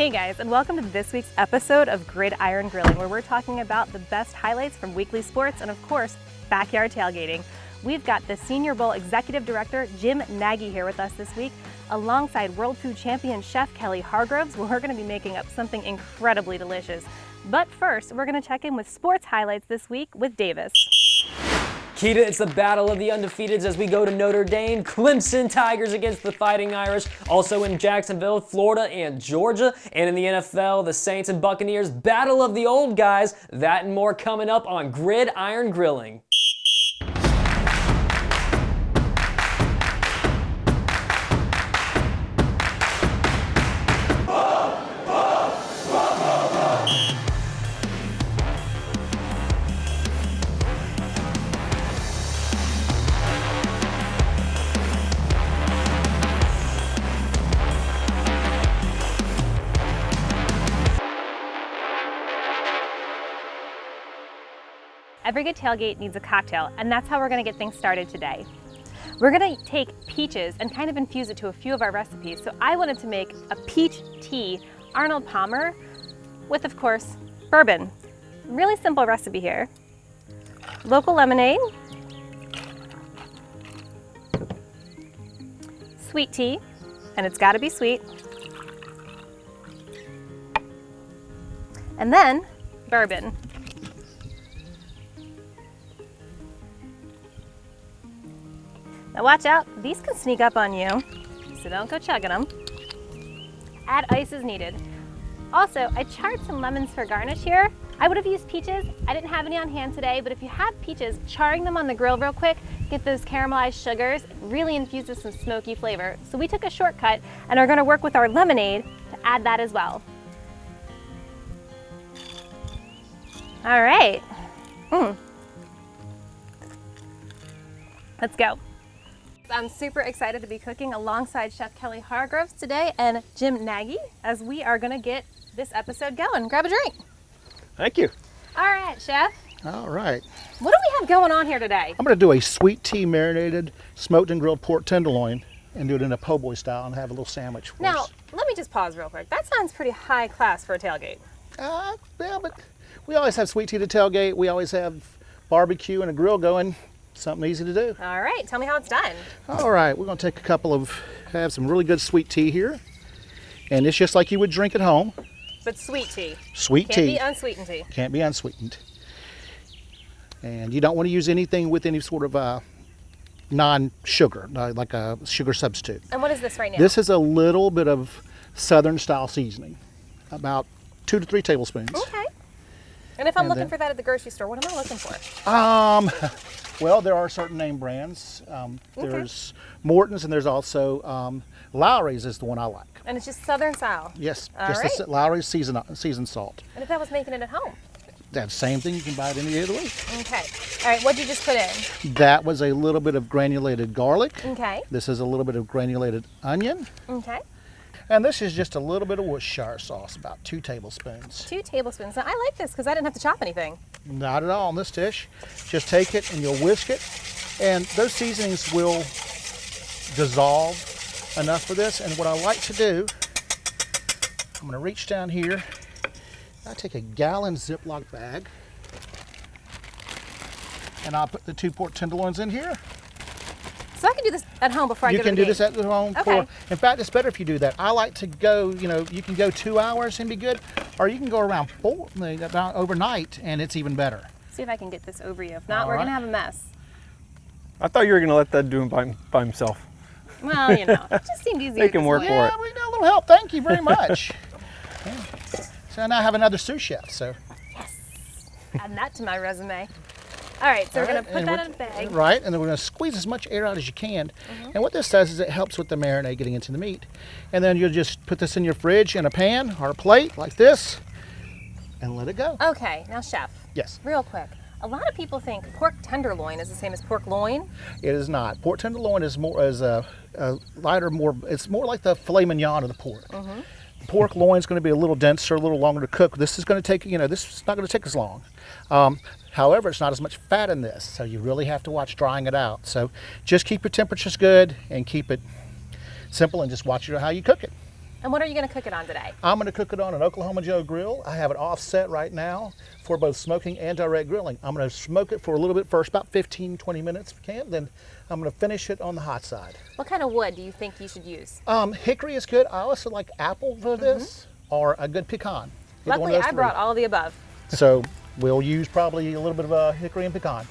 Hey guys, and welcome to this week's episode of Gridiron Grilling, where we're talking about the best highlights from weekly sports and, of course, backyard tailgating. We've got the Senior Bowl Executive Director, Jim Nagy, here with us this week, alongside World Food Champion Chef Kelly Hargrove, where we're going to be making up something incredibly delicious. But first, we're going to check in with sports highlights this week with Davis. Keita, it's the battle of the undefeateds as we go to Notre Dame. Clemson Tigers against the Fighting Irish. Also in Jacksonville, Florida, and Georgia. And in the NFL, the Saints and Buccaneers, battle of the old guys. That and more coming up on Gridiron Grilling. Every good tailgate needs a cocktail, and that's how we're going to get things started today. We're going to take peaches and kind of infuse it to a few of our recipes. So I wanted to make a peach tea Arnold Palmer with, of course, bourbon. Really simple recipe here. Local lemonade, sweet tea, and it's got to be sweet, and then bourbon. Now watch out, these can sneak up on you, so don't go chugging them. Add ice as needed. Also, I charred some lemons for garnish here. I would have used peaches. I didn't have any on hand today, but if you have peaches, charring them on the grill real quick, get those caramelized sugars, really infuses some smoky flavor. So we took a shortcut and are gonna work with our lemonade to add that as well. All right. Let's go. I'm super excited to be cooking alongside Chef Kelly Hargrove today and Jim Nagy as we are going to get this episode going. Grab a drink. Thank you. All right, Chef. All right. What do we have going on here today? I'm going to do a sweet tea marinated smoked and grilled pork tenderloin and do it in a po' boy style and have a little sandwich for Now, us. let me just pause real quick. That sounds pretty high class for a tailgate. Yeah, but we always have sweet tea to tailgate. We always have barbecue and a grill going. Something easy to do. All right, tell me how it's done. All right, we're going to take have some really good sweet tea here. And it's just like you would drink at home. But sweet tea. Sweet Can't tea. be unsweetened tea. Can't be unsweetened. And you don't want to use anything with any sort of non-sugar, like a sugar substitute. And what is this right now? This is a little bit of Southern style seasoning, about 2 to 3 tablespoons. Okay. And if I'm looking for that at the grocery store, what am I looking for? Well, there are certain name brands. There's Morton's and there's also Lowry's is the one I like. And it's just Southern style? Yes, All just right. the Lowry's seasoned salt. And if I was making it at home? That same thing, you can buy it any day of the week. Okay. All right, what'd you just put in? That was a little bit of granulated garlic. Okay. This is a little bit of granulated onion. Okay. And this is just a little bit of Worcestershire sauce, about 2 tablespoons. 2 tablespoons. Now, I like this because I didn't have to chop anything. Not at all on this dish. Just take it and you'll whisk it. And those seasonings will dissolve enough for this. And what I like to do, I'm going to reach down here. I take a gallon Ziploc bag. And I'll put the 2 pork tenderloins in here. So I can do this at home before I go to the You can do game. this at home. Okay. In fact, it's better if you do that. I like to go, you can go 2 hours and be good, or you can go around about overnight and it's even better. See if I can get this over you. If not, All we're right. going to have a mess. I thought you were going to let that do it by himself. Well, it just seemed easier. Make him this work way. for Yeah, it. we need a little help. Thank you very much. Yeah. So now I have another sous chef. So. Add that to my resume. All right, so we're going to put that in a bag. Right, and then we're going to squeeze as much air out as you can. And what this does is it helps with the marinade getting into the meat. And then you'll just put this in your fridge in a pan or a plate like this and let it go. Okay, now Chef, Yes, real quick. A lot of people think pork tenderloin is the same as pork loin. it is not. Pork tenderloin is more as a lighter, it's more like the filet mignon of the pork. The pork loin is going to be a little denser, a little longer to cook. This is going to take, this is not going to take as long. However, it's not as much fat in this, so you really have to watch drying it out. So just keep your temperatures good and keep it simple and just watch how you cook it. And what are you going to cook it on today? I'm going to cook it on an Oklahoma Joe grill. I have it offset right now for both smoking and direct grilling. I'm going to smoke it for a little bit first, about 15, 20 minutes if you can. Then I'm going to finish it on the hot side. What kind of wood do you think you should use? Hickory is good. I also like apple for this, or a good pecan. Either one Luckily, of those I brought all of the above. So we'll use probably a little bit of hickory and pecan.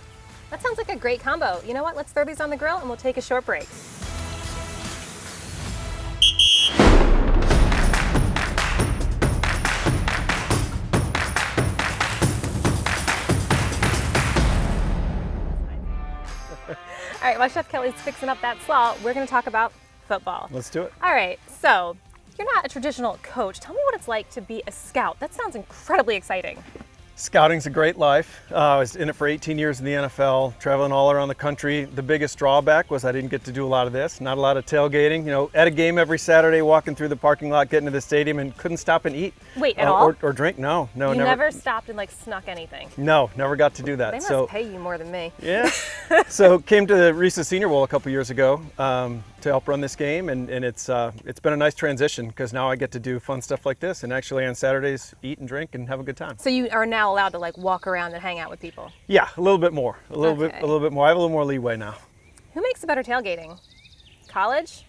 That sounds like a great combo. You know what? Let's throw these on the grill and we'll take a short break. All right, while Chef Kelly's fixing up that slaw, we're going to talk about football. Let's do it. All right, so you're not a traditional coach. Tell me what it's like to be a scout. That sounds incredibly exciting. Scouting's a great life. I was in it for 18 years in the NFL, traveling all around the country. The biggest drawback was I didn't get to do a lot of this, not a lot of tailgating. You know, at a game every Saturday, walking through the parking lot, getting to the stadium, and couldn't stop and eat. Wait, at all? Or drink. No, You never stopped and like snuck anything. No, never got to do that. They must pay you more than me. Yeah. So came to the Reese's Senior Bowl a couple years ago to help run this game, and it's been a nice transition because now I get to do fun stuff like this, and actually on Saturdays eat and drink and have a good time. So you are now allowed to like walk around and hang out with people. Yeah, a little bit more, a little Okay. bit more. I have a little more leeway now. Who makes the better tailgating? College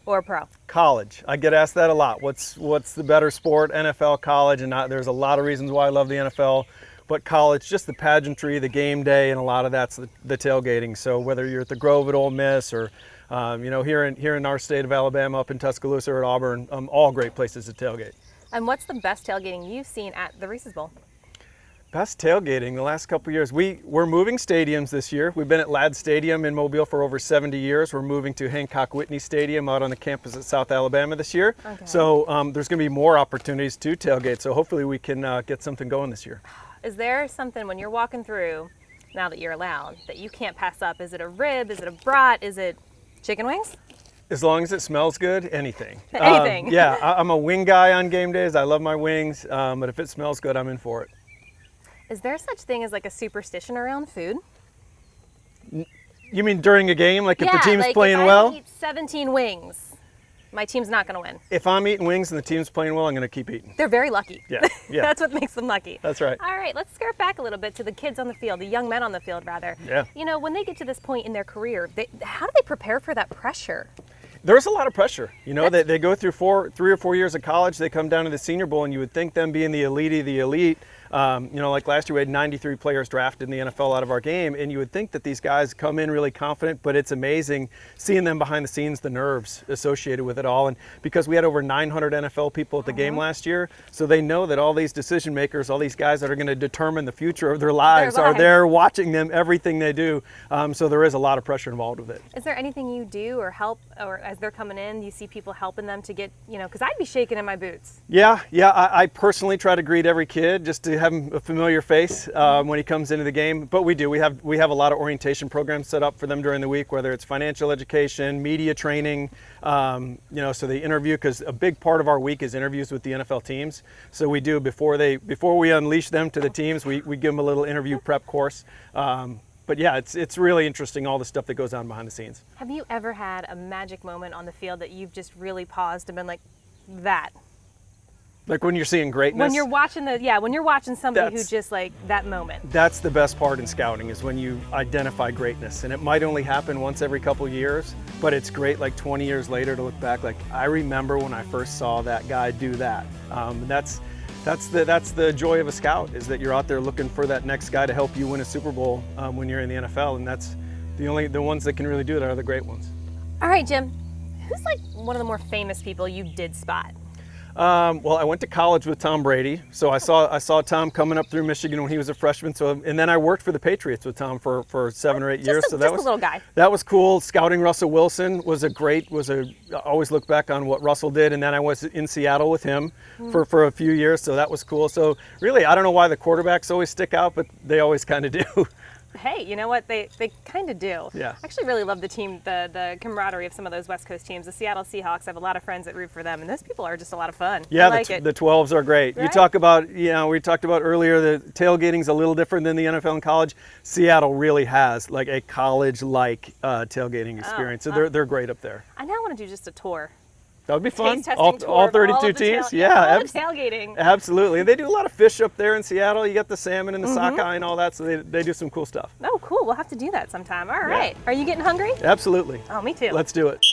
or pro? College. I get asked that a lot. What's the better sport, NFL, college? And there's a lot of reasons why I love the NFL, but college, just the pageantry, the game day, and a lot of that's the tailgating. So whether you're at the Grove at Ole Miss or here in our state of Alabama, up in Tuscaloosa or at Auburn, all great places to tailgate. And what's the best tailgating you've seen at the Reese's Bowl? Best tailgating the last couple of years. We're moving stadiums this year. We've been at Ladd Stadium in Mobile for over 70 years. We're moving to Hancock Whitney Stadium out on the campus at South Alabama this year. Okay. So there's going to be more opportunities to tailgate. So hopefully we can get something going this year. Is there something when you're walking through, now that you're allowed, that you can't pass up? Is it a rib? Is it a brat? Is it chicken wings? As long as it smells good, anything. Anything. Yeah, I'm a wing guy on game days. I love my wings, but if it smells good, I'm in for it. Is there such thing as like a superstition around food? You mean during a game, like if the team's like playing if well? I eat 17 wings, my team's not going to win. If I'm eating wings and the team's playing well, I'm going to keep eating. They're very lucky. Yeah, yeah. That's what makes them lucky. That's right. All right, let's skirt back a little bit to the kids on the field, the young men on the field, rather. Yeah. You know, when they get to this point in their career, how do they prepare for that pressure? There's a lot of pressure. You know, they go through 3 or 4 years of college, they come down to the Senior Bowl, and you would think them being the elite of the elite. Like last year we had 93 players drafted in the NFL out of our game, and you would think that these guys come in really confident, but it's amazing seeing them behind the scenes, the nerves associated with it all. And because we had over 900 NFL people at the game last year, so they know that all these decision makers, all these guys that are going to determine the future of their lives are there watching them, everything they do. So there is a lot of pressure involved with it. Is there anything you do or help, or as they're coming in, you see people helping them to get, because I'd be shaking in my boots. Yeah. I personally try to greet every kid just to have him a familiar face when he comes into the game. But we do. We have a lot of orientation programs set up for them during the week, whether it's financial education, media training. So they interview, because a big part of our week is interviews with the NFL teams. So we do before we unleash them to the teams, we give them a little interview prep course. But yeah, it's really interesting, all the stuff that goes on behind the scenes. Have you ever had a magic moment on the field that you've just really paused and been like, that? Like when you're seeing greatness? When you're watching somebody who just like that moment. That's the best part in scouting, is when you identify greatness. And it might only happen once every couple of years, but it's great like 20 years later to look back like, I remember when I first saw that guy do that. That's the joy of a scout, is that you're out there looking for that next guy to help you win a Super Bowl when you're in the NFL, and that's the ones that can really do that are the great ones. All right, Jim, who's like one of the more famous people you did spot? Well, I went to college with Tom Brady, so I saw Tom coming up through Michigan when he was a freshman. And then I worked for the Patriots with Tom for 7 or 8 years. So that was a little guy. That was cool. Scouting Russell Wilson I always look back on what Russell did, and then I was in Seattle with him for a few years, so that was cool. So really, I don't know why the quarterbacks always stick out, but they always kind of do. Hey, you know what? They kind of do. Yeah. I actually really love the team, the camaraderie of some of those West Coast teams. The Seattle Seahawks, I have a lot of friends that root for them, and those people are just a lot of fun. Yeah, I like it. The 12s are great. Right? You talk about, we talked about earlier, the tailgating's a little different than the NFL and college. Seattle really has like a college-like tailgating experience, so they're great up there. I now want to do just a tour That would be fun. taste testing All tour 32 of the teams. tail- Yeah, all the tailgating. absolutely. And they do a lot of fish up there in Seattle. You got the salmon and the sockeye and all that, so they do some cool stuff. Oh, cool. We'll have to do that sometime. All right. Are you getting hungry? Absolutely. Oh, me too. Let's do it.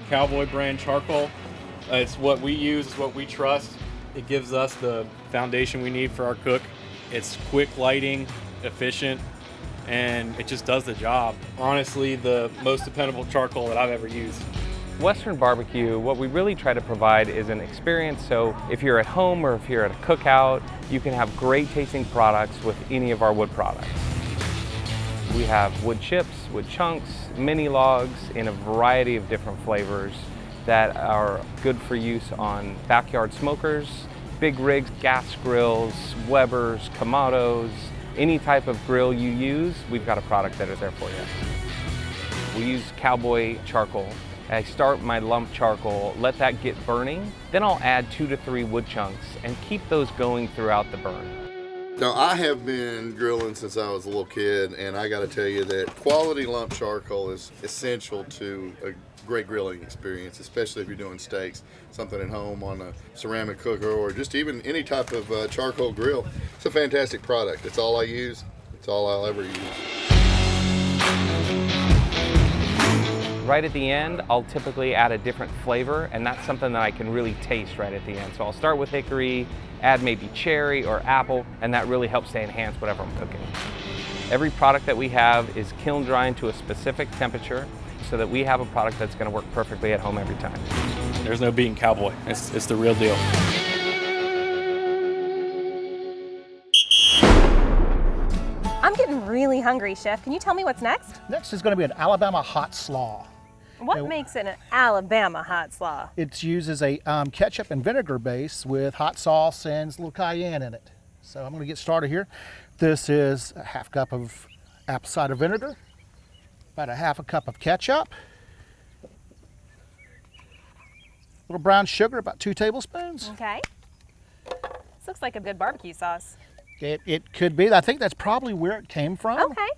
Cowboy brand charcoal. It's what we use, it's what we trust. It gives us the foundation we need for our cook. It's quick lighting, efficient, and it just does the job. Honestly, the most dependable charcoal that I've ever used. Western barbecue, what we really try to provide is an experience, so if you're at home or if you're at a cookout, you can have great tasting products with any of our wood products. We have wood chips, wood chunks, mini logs in a variety of different flavors that are good for use on backyard smokers, big rigs, gas grills, Webers, Kamados, any type of grill you use, we've got a product that is there for you. We use cowboy charcoal. I start my lump charcoal, let that get burning, then I'll add 2 to 3 wood chunks and keep those going throughout the burn. Now, I have been grilling since I was a little kid, and I got to tell you that quality lump charcoal is essential to a great grilling experience, especially if you're doing steaks, something at home on a ceramic cooker, or just even any type of charcoal grill. It's a fantastic product. It's all I use. It's all I'll ever use. Right at the end, I'll typically add a different flavor, and that's something that I can really taste right at the end. So I'll start with hickory, add maybe cherry or apple, and that really helps to enhance whatever I'm cooking. Every product that we have is kiln drying to a specific temperature so that we have a product that's going to work perfectly at home every time. There's no beating cowboy. It's the real deal. I'm getting really hungry, Chef. Can you tell me what's next? Next is going to be an Alabama hot slaw. What makes it an Alabama hot slaw? It uses a ketchup and vinegar base with hot sauce and a little cayenne in it. So I'm going to get started here. This is a half cup of apple cider vinegar, about a half a cup of ketchup, a little brown sugar, about 2 tablespoons. Okay. This looks like a good barbecue sauce. It could be. I think that's probably where it came from. Okay.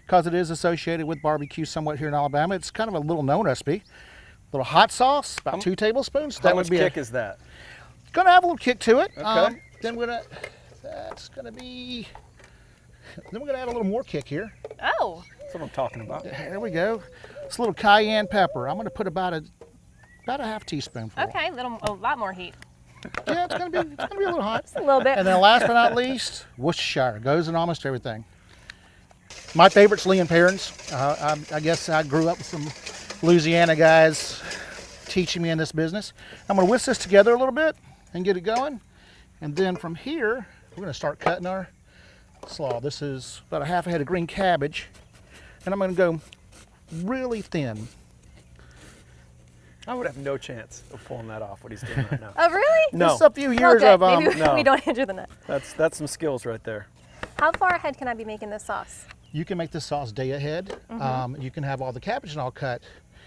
Because it is associated with barbecue somewhat here in Alabama. It's kind of a little known recipe. A little hot sauce, about 2 tablespoons. How much kick is that? It's gonna have a little kick to it. Okay. Then we're gonna add a little more kick here. Oh. That's what I'm talking about. There we go. It's a little cayenne pepper. I'm gonna put about a half teaspoonful. Okay, a lot more heat. Yeah, it's gonna be a little hot. Just a little bit. And then last but not least, Worcestershire. Goes in almost everything. My favorite's Lee and Perrins. I guess I grew up with some Louisiana guys teaching me in this business. I'm going to whisk this together a little bit and get it going. And then from here, we're going to start cutting our slaw. This is about a half a head of green cabbage. And I'm going to go really thin. I would have no chance of pulling that off, what he's doing right now. Oh, really? No. Just a few years Okay, of maybe we don't injure the nut. That's some skills right there. How far ahead can I be making this sauce? You can make this sauce day ahead. You can have all the cabbage and all cut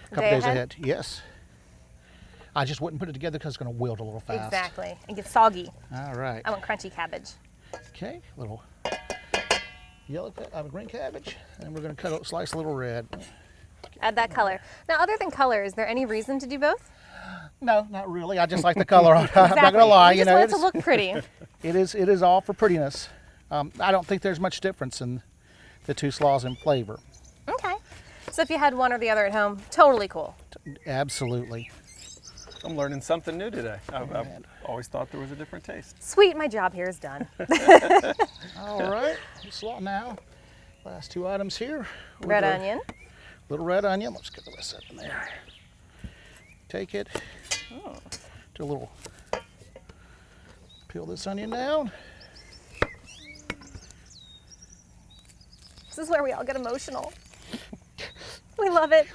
a couple Day days ahead? ahead. Yes. I just wouldn't put it together because it's going to wilt a little fast. Exactly. And get soggy. All right. I want crunchy cabbage. Okay, little green cabbage, and we're going to slice a little red. Add that color. Now, other than color, is there any reason to do both? No, not really. I just like the color. I'm not going to lie. You just want it to look pretty. It is all for prettiness. I don't think there's much difference in the 2 slaws in flavor. Okay. So if you had one or the other at home, totally cool. Absolutely. I'm learning something new today. I've always thought there was a different taste. Sweet, my job here is done. All right, slaw now. Last 2 items here. Red onion. Little red onion. Let's get the rest up in there. Take it. Do a little. Peel this onion down. This is where we all get emotional. We love it.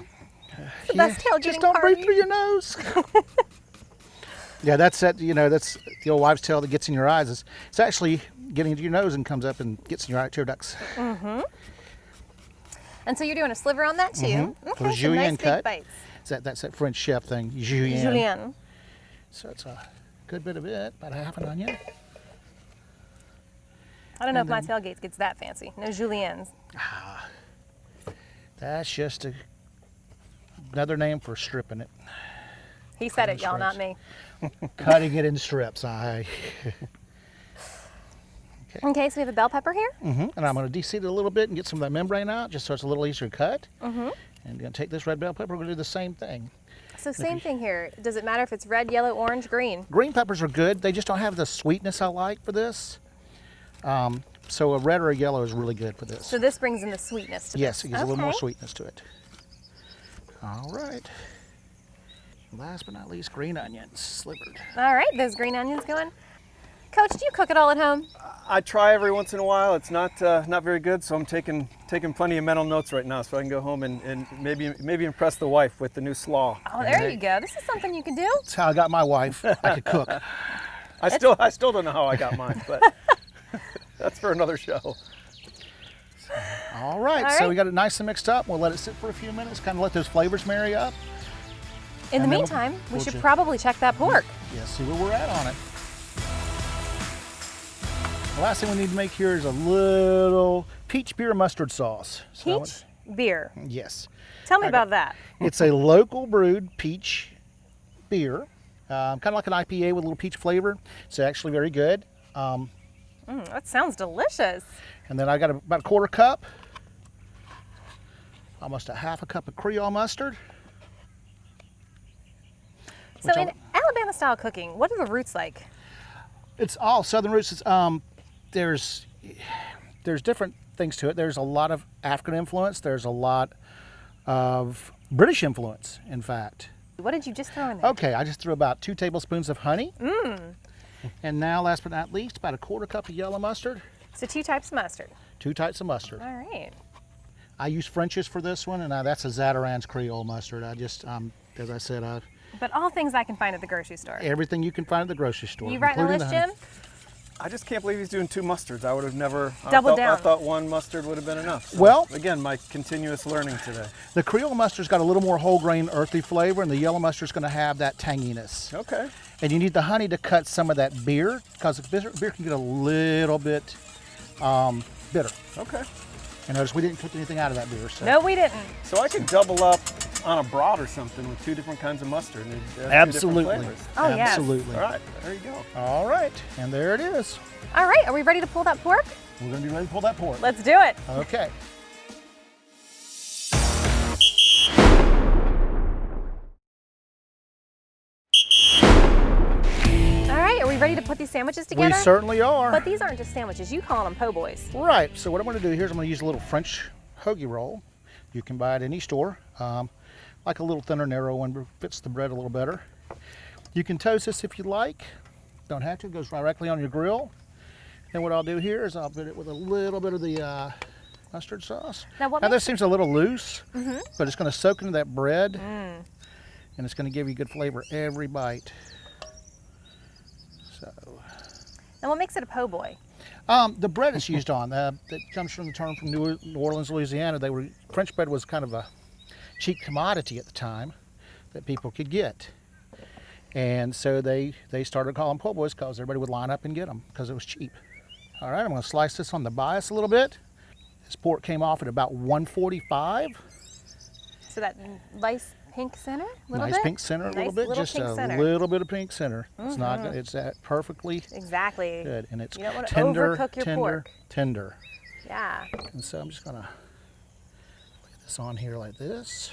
The best tailgating Just don't party. breathe through your nose. Yeah, that's that. That's the old wives' tale that gets in your eyes. It's actually getting into your nose and comes up and gets in your tear ducts. Mm-hmm. And so you're doing a sliver on that too. Mm-hmm. Okay, Little so julienne nice cut. big bites. That's that French chef thing, julienne. Julienne. So it's a good bit of it, about half an onion. I don't know if my tailgate gets that fancy. No juliennes. That's just another name for stripping it. He said it, y'all, not me. Cutting it in strips. Okay, so we have a bell pepper here. And I'm going to de-seed it a little bit and get some of that membrane out, just so it's a little easier to cut. And I'm going to take this red bell pepper. We're going to do the same thing. So same thing here. Does it matter if it's red, yellow, orange, green? Green peppers are good. They just don't have the sweetness I like for this. So a red or a yellow is really good for this. So this brings in the sweetness to Yes, this. it gives a little more sweetness to it. All right. Last but not least, green onions, slivered. All right, those green onions going. Coach, do you cook it all at home? I try every once in a while. It's not very good, so I'm taking plenty of mental notes right now, so I can go home and maybe impress the wife with the new slaw. Oh, there you go. This is something you can do. That's how I got my wife. I could cook. I still don't know how I got mine, but that's for another show. All right, so we got it nice and mixed up. We'll let it sit for a few minutes, kind of let those flavors marry up. In the meantime, we should probably check that pork. Yeah, see where we're at on it. The last thing we need to make here is a little peach beer mustard sauce. Peach beer. Yes. Tell me about that. It's a local brewed peach beer, kind of like an IPA with a little peach flavor. It's actually very good. That sounds delicious. And then I got about a quarter cup, almost a half a cup of Creole mustard. So in Alabama style cooking, what are the roots like? It's all Southern roots. It's, there's different things to it. There's a lot of African influence. There's a lot of British influence, in fact. What did you just throw in there? Okay, I just threw about 2 tablespoons of honey. And now, last but not least, about a quarter cup of yellow mustard. So 2 types of mustard. 2 types of mustard. All right. I use French's for this one, and that's a Zatarain's Creole mustard. I just, as I said, But all things I can find at the grocery store. everything you can find at the grocery store. You writing the including list, honey. Jim? I just can't believe he's doing 2 mustards. I would have never. Double down. I thought 1 mustard would have been enough. So, Well, again, my continuous learning today. The Creole mustard's got a little more whole grain earthy flavor, and the yellow mustard's going to have that tanginess. Okay. And you need the honey to cut some of that beer, because beer can get a little bit bitter. Okay. And notice we didn't cook anything out of that beer. So. No, we didn't. So I could double up on a broth or something with 2 different kinds of mustard. And have 2 different Absolutely. flavors. Oh, yes. Absolutely. All right, there you go. All right, and there it is. All right, are we ready to pull that pork? We're going to be ready to pull that pork. Let's do it. Okay. All right, are we ready to put these sandwiches together? We certainly are. But these aren't just sandwiches. You call them po' boys. Right, so what I'm going to do here is I'm going to use a little French hoagie roll. You can buy it at any store. Like a little thinner, narrow one, fits the bread a little better. You can toast this if you like. Don't have to, it goes directly on your grill. And what I'll do here is I'll put it with a little bit of the mustard sauce. Now this seems a little loose, but it's going to soak into that bread, and it's going to give you good flavor every bite. So. Now what makes it a po' boy? The bread it's used on, that comes from the term from New Orleans, Louisiana. French bread was kind of a cheap commodity at the time that people could get. And so they started calling po' boys because everybody would line up and get them because it was cheap. All right, I'm going to slice this on the bias a little bit. This pork came off at about 145. So that nice pink center, Nice pink center a little bit, just a little bit of pink center. It's not, it's that perfectly exactly good, and it's you don't want to tender, overcook your tender, pork. tender. Yeah. And so I'm just going to lay this on here like this.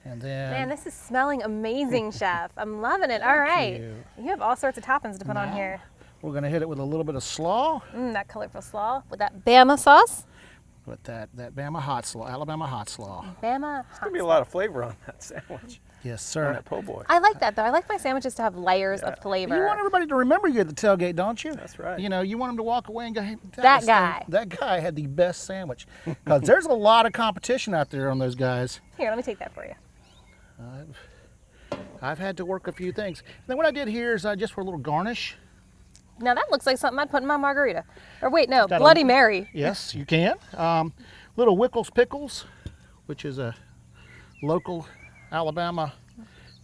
And then, man, this is smelling amazing, Chef. I'm loving it. All right. You have all sorts of toppings to put on here. We're going to hit it with a little bit of slaw. That colorful slaw with that Bama sauce. With that Bama hot slaw, Alabama hot slaw. Bama hot There's going to be a lot of flavor on that sandwich. Yes, On sir. that po' boy. I like that, though. I like my sandwiches to have layers of flavor. You want everybody to remember you at the tailgate, don't you? That's right. You know, you want them to walk away and go, hey, That guy. That guy had the best sandwich. Because there's a lot of competition out there on those guys. Here, let me take that for you. I've had to work a few things. And then what I did here is just for a little garnish. Now that looks like something I'd put in my margarita. Or wait, no, Got a- Bloody Mary. Yes, you can. Little Wickles pickles, which is a local Alabama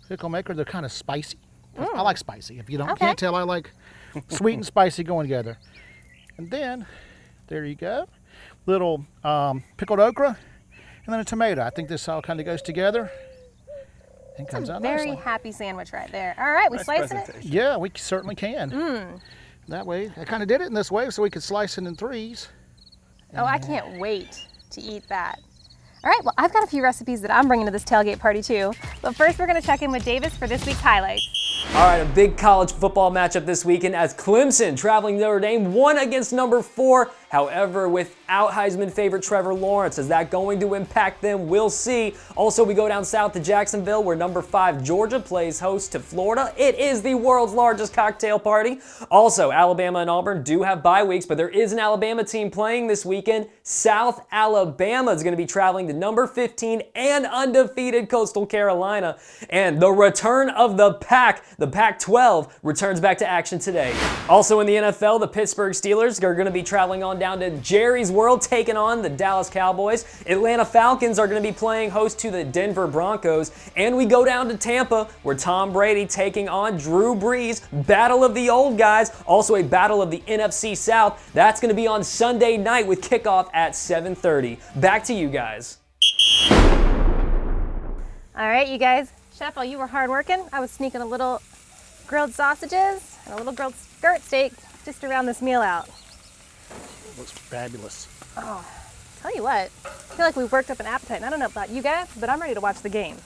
pickle maker. They're kind of spicy. I like spicy. If you can't tell, I like sweet and spicy going together. And then, there you go. Little pickled okra, and then a tomato. I think this all kind of goes together and comes out Very nicely. happy sandwich right there. All right, we Nice slicing it. presentation. Yeah, we certainly can. That way, I kind of did it in this way so we could slice it in 3s. Oh, I can't wait to eat that. All right, well, I've got a few recipes that I'm bringing to this tailgate party too. But first, we're going to check in with Davis for this week's highlights. All right, a big college football matchup this weekend as Clemson, traveling Notre Dame, won against number 4. However, without Heisman favorite Trevor Lawrence, is that going to impact them? We'll see. Also, we go down south to Jacksonville, where number 5 Georgia plays host to Florida. It is the world's largest cocktail party. Also, Alabama and Auburn do have bye weeks, but there is an Alabama team playing this weekend. South Alabama is going to be traveling to number 15 and undefeated Coastal Carolina. And the return of the Pac, the Pac-12, returns back to action today. Also in the NFL, the Pittsburgh Steelers are going to be traveling on down to Jerry's World, taking on the Dallas Cowboys. Atlanta Falcons are going to be playing host to the Denver Broncos. And we go down to Tampa, where Tom Brady taking on Drew Brees. Battle of the old guys. Also a battle of the NFC South. That's going to be on Sunday night with kickoff at 7:30. Back to you guys. All right, you guys. Chef, while you were hard working, I was sneaking a little grilled sausages and a little grilled skirt steak just to round this meal out. Looks fabulous. Tell you what, I feel like we've worked up an appetite, and I don't know about you guys, but I'm ready to watch the game.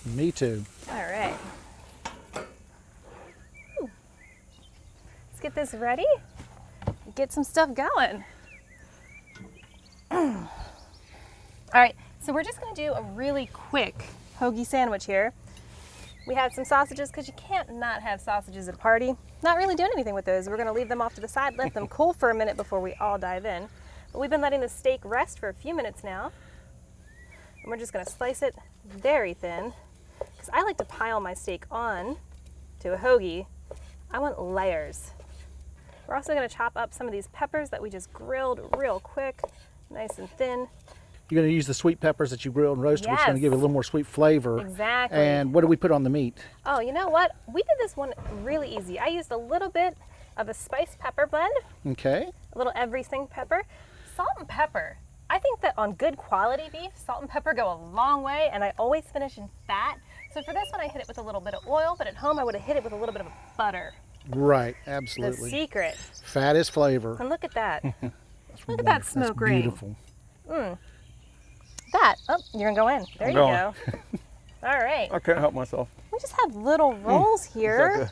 Me too. All right. Ooh. Let's get this ready. Get some stuff going. All right, so we're just gonna do a really quick hoagie sandwich here. We have some sausages, because you can't not have sausages at a party. Not really doing anything with those. We're gonna leave them off to the side, let them cool for a minute before we all dive in. But we've been letting the steak rest for a few minutes now. And we're just gonna slice it very thin, because I like to pile my steak on to a hoagie. I want layers. We're also gonna chop up some of these peppers that we just grilled real quick, nice and thin. You're going to use the sweet peppers that you grilled and roasted, which is going to Yes. give it a little more sweet flavor. Exactly. And what do we put on the meat? Oh, you know what? We did this one really easy. I used a little bit of a spice pepper blend, Okay. a little everything pepper, salt and pepper. I think that on good quality beef, salt and pepper go a long way, and I always finish in fat. So for this one, I hit it with a little bit of oil, but at home I would have hit it with a little bit of butter. Right, The absolutely. secret. Fat is flavor. And look at that. Look at that smoke That's ring. beautiful. That. Oh, you're gonna go in. There you going. go. All right. I can't help myself. We just have little rolls Is here.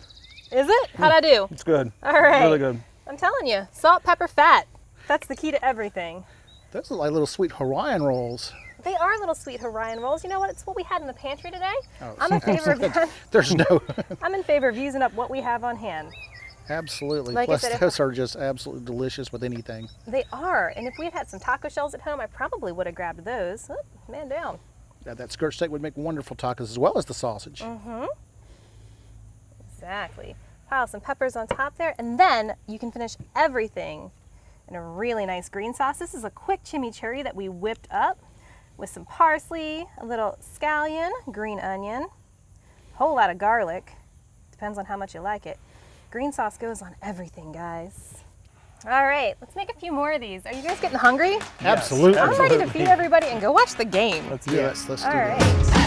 that Is it? How'd I do? It's good. All right. Really good. I'm telling you, salt, pepper, fat. That's the key to everything. Those look like little sweet Hawaiian rolls. They are little sweet Hawaiian rolls. You know what? It's what we had in the pantry today. Oh, I'm in favor of that. There's no, I'm in favor of using up what we have on hand. absolutely. Like I Plus, said, if- those are just absolutely delicious with anything. They are. And if we had some taco shells at home, I probably would have grabbed those. Oh, man down. That skirt steak would make wonderful tacos as well as the sausage. Exactly. Pile some peppers on top there, and then you can finish everything in a really nice green sauce. This is a quick chimichurri that we whipped up with some parsley, a little scallion, green onion, a whole lot of garlic. Depends on how much you like it. Green sauce goes on everything, guys. All right, let's make a few more of these. Are you guys getting hungry? Absolutely. I'm ready to feed everybody and go watch the game. Let's do it. Yes, let's do All that. right.